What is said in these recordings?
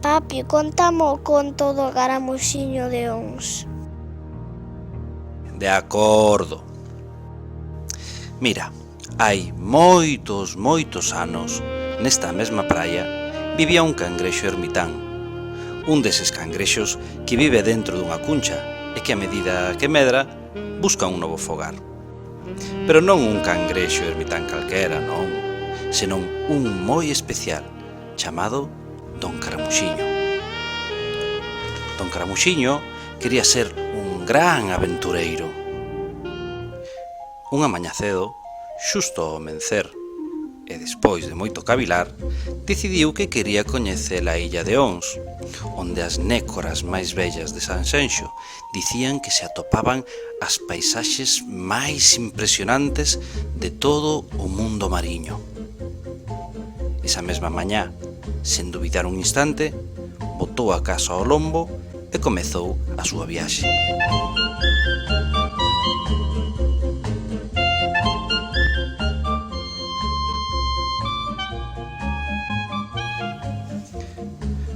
Papi, contame o conto do Caramuxiño de Ons. De acordo. Mira, hai moitos anos, nesta mesma praia, vivía un cangrexo ermitán. Un deses cangrexos que vive dentro dunha cuncha e que a medida que medra busca un novo fogar. Pero non un cangrexo ermitán calquera, non, senón un moi especial, chamado Don Caramuxiño. Don Caramuxiño quería ser un gran aventureiro. Unha mañá cedo, xusto ao amencer, e despois de moito cavilar, decidiu que quería coñecer a illa de Ons, onde as nécoras máis bellas de Sanxenxo dicían que se atopaban as paisaxes máis impresionantes de todo o mundo mariño. Esa mesma mañá, sen dubidar un instante, botou a casa ao lombo e comezou a súa viaxe.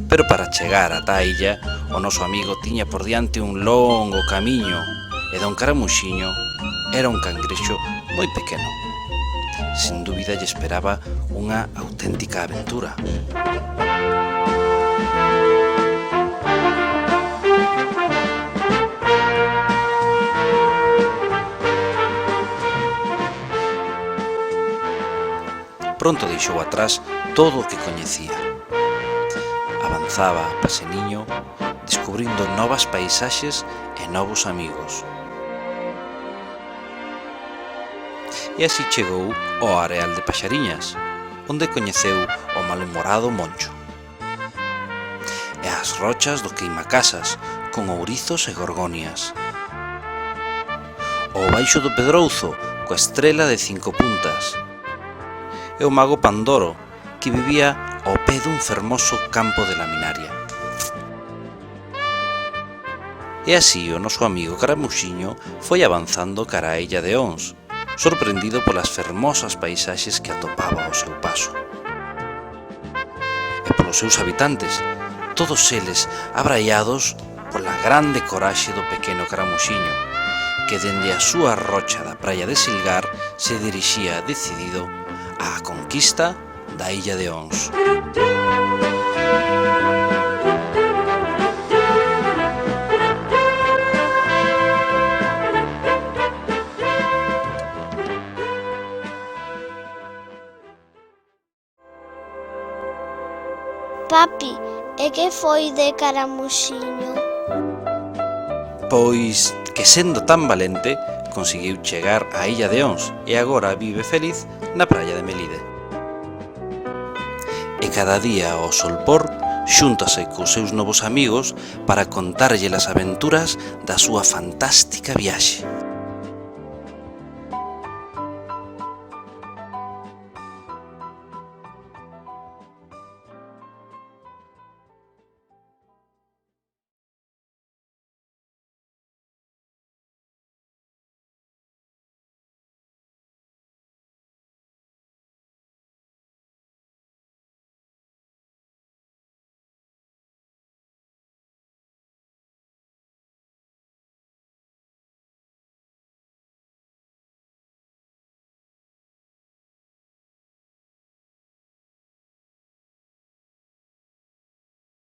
Pero para chegar ata a illa, o noso amigo tiña por diante un longo camiño e Don Caramuxiño era un cangrexo moi pequeno. Sen dúbida lle esperaba unha auténtica aventura. Pronto deixou atrás todo o que coñecía. Avanzaba a paseniño, descubrindo novas paisaxes e novos amigos. E así chegou ao areal de Paxariñas, onde coñeceu o malhumorado Moncho. E as rochas do Queimacasas, con ourizos e gorgonias. O baixo do Pedrouzo, coa estrela de 5 puntas. E o mago Pandoro, que vivía ao pé dun fermoso campo de laminaria. E así o noso amigo Caramuxiño foi avanzando cara á illa de Ons, sorprendido polas fermosas paisaxes que atopaba ao seu paso. E polos seus habitantes, todos eles abraiados pola grande coraxe do pequeno Caramuxiño, que dende a súa rocha da praia de Silgar se dirixía decidido á conquista da illa de Ons. Papi, e que foi de Caramuxiño? Pois que sendo tan valente, conseguiu chegar á illa de Ons e agora vive feliz na praia de Melide. E cada día ao solpor xúntase cos seus novos amigos para contarlle as aventuras da súa fantástica viaxe.